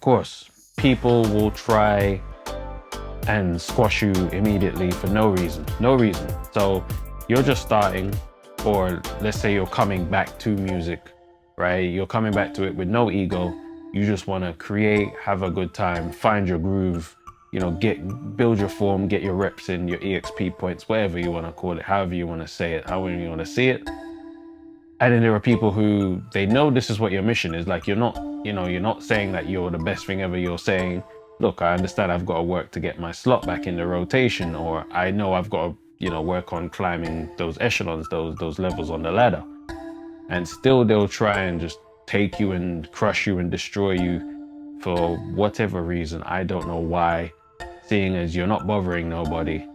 course, people will try and squash you immediately for no reason. No reason. So you're just starting, or let's say you're coming back to music, right? You're coming back to it with no ego. You just want to create, have a good time, find your groove, build your form, get your reps in, your EXP points, whatever you want to call it, however you want to say it, however you want to see it. And then there are people who, they know this is what your mission is. Like, you're not saying that you're the best thing ever. You're saying, look, I understand I've got to work to get my slot back in the rotation, or I know I've got to, work on climbing those echelons, those levels on the ladder. And still they'll try and just take you and crush you and destroy you for whatever reason. I don't know why, seeing as you're not bothering nobody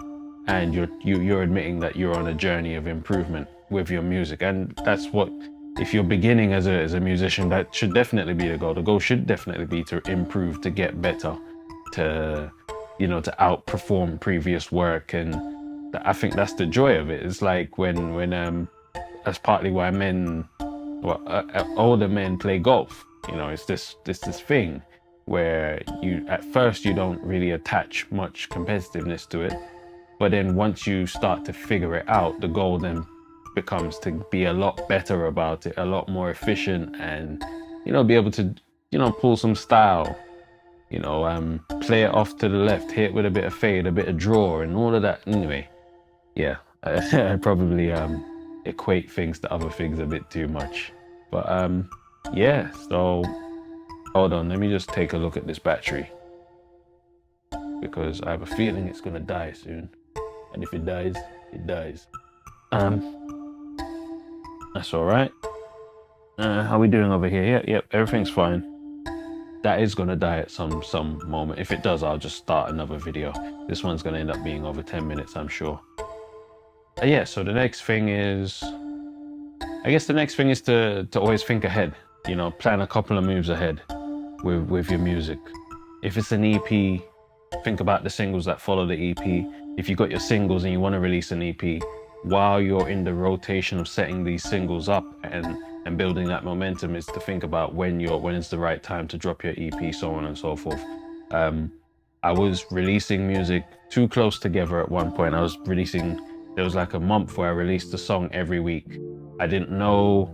and you're admitting that you're on a journey of improvement with your music. And that's what, if you're beginning as a musician, that should definitely be the goal. The goal should definitely be to improve, to get better, to outperform previous work. And I think that's the joy of it. It's like when that's partly why older men play golf. It's this thing where at first you don't really attach much competitiveness to it, but then once you start to figure it out, the goal then becomes to be a lot better about it, a lot more efficient, and be able to pull some style, play it off to the left, hit with a bit of fade, a bit of draw, and all of that. Anyway, yeah, I probably equate things to other things a bit too much, but yeah. So hold on, let me just take a look at this battery, because I have a feeling it's gonna die soon, and if it dies, it dies. That's all right. How are we doing over here? Yep, everything's fine. That is gonna die at some moment. If it does, I'll just start another video. This one's gonna end up being over 10 minutes, I'm sure. Yeah, so the next thing is, to always think ahead. Plan a couple of moves ahead with your music. If it's an EP, think about the singles that follow the EP. If you've got your singles and you want to release an EP, while you're in the rotation of setting these singles up and building that momentum, is to think about when it's the right time to drop your EP, so on and so forth. I was releasing music too close together at one point. There was like a month where I released a song every week. I didn't know,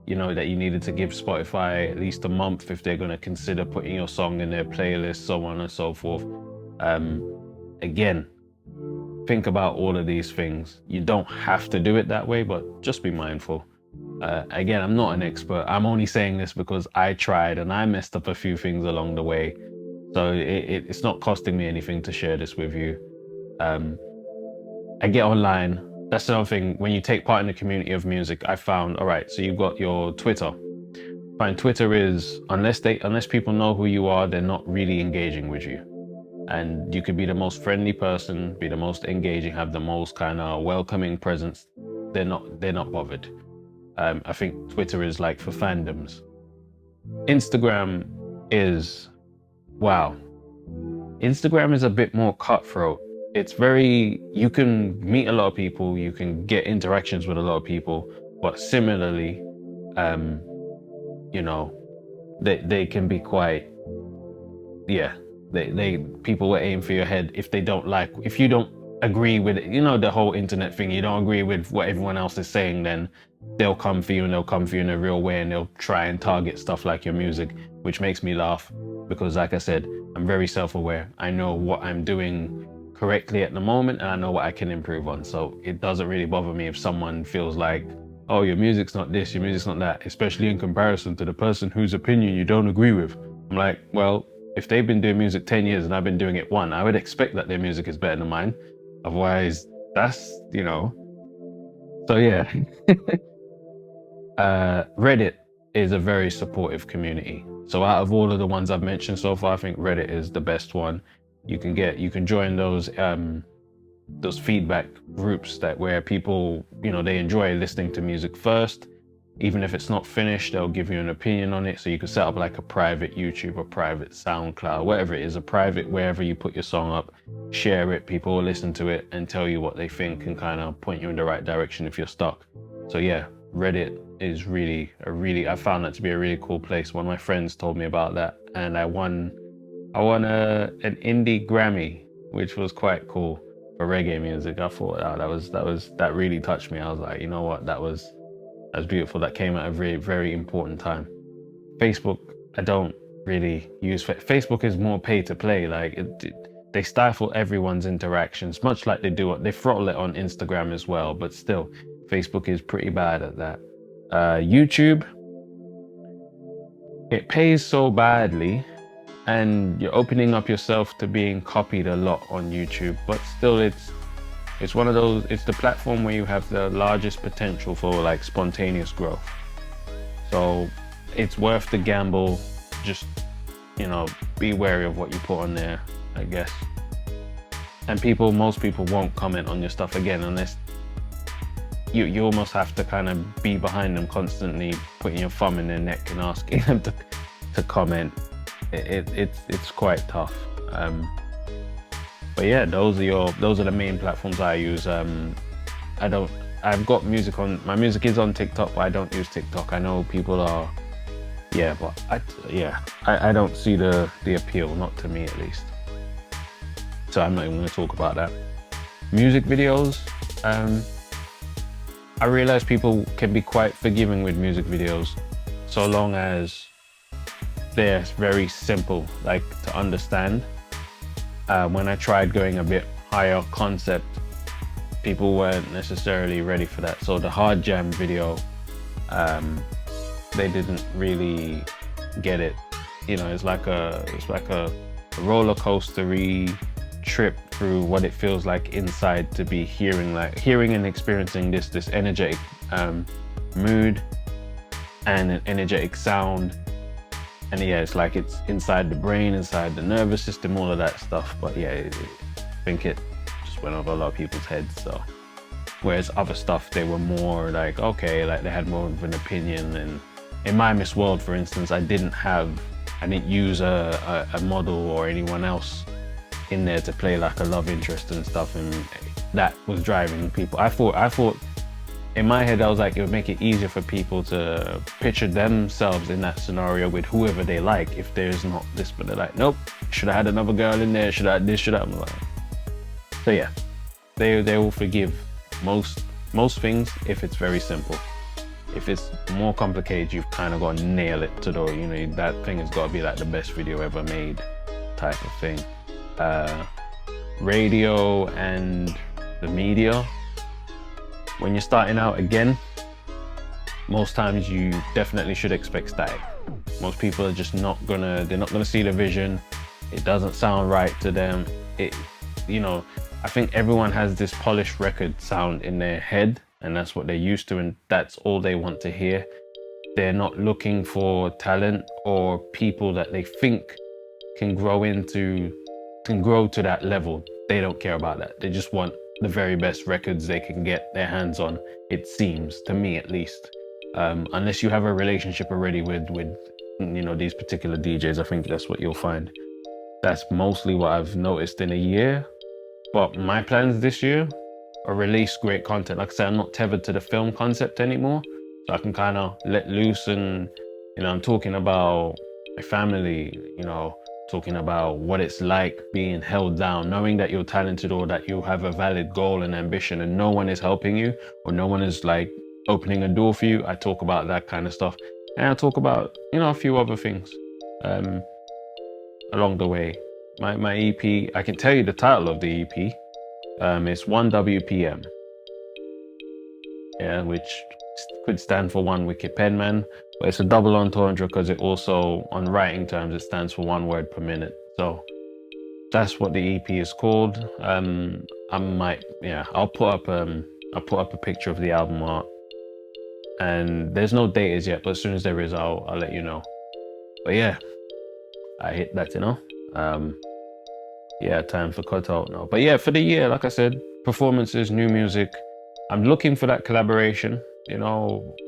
that you needed to give Spotify at least a month if they're going to consider putting your song in their playlist, so on and so forth. Again, think about all of these things. You don't have to do it that way, but just be mindful. Again, I'm not an expert. I'm only saying this because I tried and I messed up a few things along the way. So it's not costing me anything to share this with you. I get online. That's another thing. When you take part in the community of music, I found, all right, so you've got your Twitter. Fine, Twitter is, unless people know who you are, they're not really engaging with you. And you could be the most friendly person, be the most engaging, have the most kind of welcoming presence. They're not bothered. I think Twitter is like for fandoms. Instagram is, wow. Instagram is a bit more cutthroat. You can meet a lot of people, you can get interactions with a lot of people, but similarly, they can be quite, people will aim for your head if you don't agree with it, the whole internet thing, you don't agree with what everyone else is saying, then they'll come for you, and they'll come for you in a real way, and they'll try and target stuff like your music, which makes me laugh because, like I said, I'm very self-aware. I know what I'm doing correctly at the moment, and I know what I can improve on. So it doesn't really bother me if someone feels like, oh, your music's not this, your music's not that, especially in comparison to the person whose opinion you don't agree with. I'm like, well, if they've been doing music 10 years and I've been doing it 1, I would expect that their music is better than mine. Otherwise, that's, So yeah. Reddit is a very supportive community. So out of all of the ones I've mentioned so far, I think Reddit is the best one. You can join those feedback groups where people, they enjoy listening to music first. Even if it's not finished, they'll give you an opinion on it. So you can set up like a private YouTube or private SoundCloud, whatever it is, a private, wherever you put your song up, share it, people will listen to it and tell you what they think and kind of point you in the right direction if you're stuck. So yeah, Reddit is I found that to be a really cool place. One of my friends told me about that, and I won I won an indie Grammy, which was quite cool for reggae music. I thought, that really touched me. I was like, you know what, that's beautiful. That came at a very, very important time. Facebook, I don't really use. Facebook is more pay to play. Like they stifle everyone's interactions, much like they throttle it on Instagram as well. But still, Facebook is pretty bad at that. YouTube, it pays so badly, and you're opening up yourself to being copied a lot on YouTube. But still, it's one of those. It's the platform where you have the largest potential for like spontaneous growth. So it's worth the gamble. Just, be wary of what you put on there, I guess. And most people won't comment on your stuff again unless you almost have to kind of be behind them constantly, putting your thumb in their neck and asking them to comment. It's quite tough. But yeah, those are the main platforms I use. I've got music on, my music is on TikTok, but I don't use TikTok. I know people are, but I don't see the appeal, not to me at least. So I'm not even gonna talk about that. Music videos, I realize people can be quite forgiving with music videos, so long as they're very simple, like to understand. When I tried going a bit higher concept, people weren't necessarily ready for that. So the hard jam video, they didn't really get it. It's like a roller coastery trip through what it feels like inside to be hearing and experiencing this energetic mood and an energetic sound. And it's like it's inside the brain, inside the nervous system, all of that stuff. But I think it just went over a lot of people's heads. So whereas other stuff, they were more like, okay, like they had more of an opinion. And in My Miss World, for instance, I didn't use a model or anyone else in there to play like a love interest and stuff, and that was driving people. I thought in my head, I was like, it would make it easier for people to picture themselves in that scenario with whoever they like if there's not this. But they're like, nope, should have had another girl in there, should I have this, should I have. So yeah, they will forgive most things if it's very simple. If it's more complicated, you've kind of got to nail it to that thing has got to be like the best video ever made type of thing. Radio and the media, when you're starting out again, most times you definitely should expect static. Most people are just they're not gonna see the vision. It doesn't sound right to them. I think everyone has this polished record sound in their head, and that's what they're used to, and that's all they want to hear. They're not looking for talent or people that they think can grow to that level. They don't care about that. They just want the very best records they can get their hands on, it seems, to me at least. Unless you have a relationship already with these particular DJs, I think that's what you'll find. That's mostly what I've noticed in a year. But my plans this year are release great content. Like I said, I'm not tethered to the film concept anymore, so I can kind of let loose, and I'm talking about my family, talking about what it's like being held down, knowing that you're talented or that you have a valid goal and ambition and no one is helping you or no one is like opening a door for you. I talk about that kind of stuff, and I talk about a few other things along the way. My EP, I can tell you the title of the EP. It's 1WPM, which could stand for One Wicked Penman, but it's a double entendre because it also, on writing terms, it stands for 1 word per minute. So that's what the EP is called. I'll put up a picture of the album art, and there's no date as yet, but as soon as there is, I'll let you know. But I hit that, time for cut out now. But for the year, like I said, performances, new music. I'm looking for that collaboration,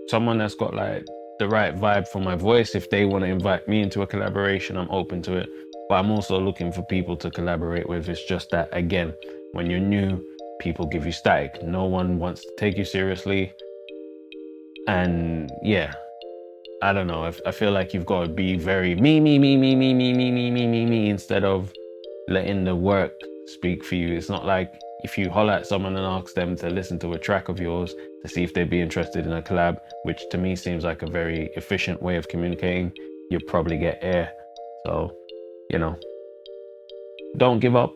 someone that's got like the right vibe for my voice. If they want to invite me into a collaboration, I'm open to it. But I'm also looking for people to collaborate with. It's just that, again, when you're new, people give you static. No one wants to take you seriously. And I don't know. I feel like you've got to be very me instead of letting the work speak for you. It's not like if you holler at someone and ask them to listen to a track of yours to see if they'd be interested in a collab, which to me seems like a very efficient way of communicating, you'll probably get air. So, you know, don't give up,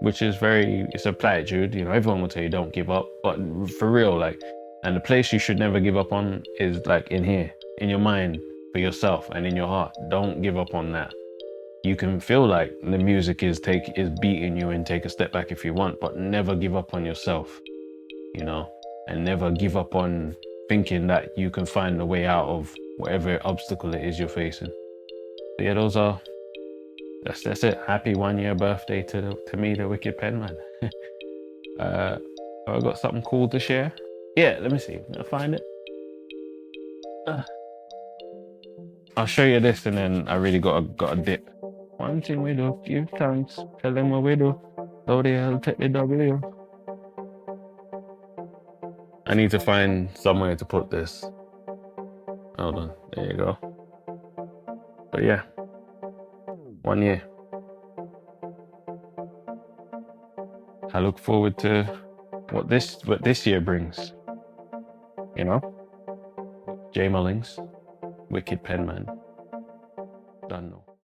which is it's a platitude. You know, everyone will tell you don't give up, but for real, like, and the place you should never give up on is like in here, in your mind, for yourself and in your heart. Don't give up on that. You can feel like the music is beating you and take a step back if you want, but never give up on yourself, you know, and never give up on thinking that you can find a way out of whatever obstacle it is you're facing. But yeah, that's it. Happy 1 year birthday to me, the Wicked Penman. Have I got something cool to share? Yeah, let me see. I'll find it. I'll show you this, and then I really got a dip. One thing we do, give thanks, tell them what we do. So they'll take the W. I need to find somewhere to put this. Hold on, there you go. But yeah, 1 year. I look forward to what this year brings. You know, Jay Mullings, Wicked Penman. Done.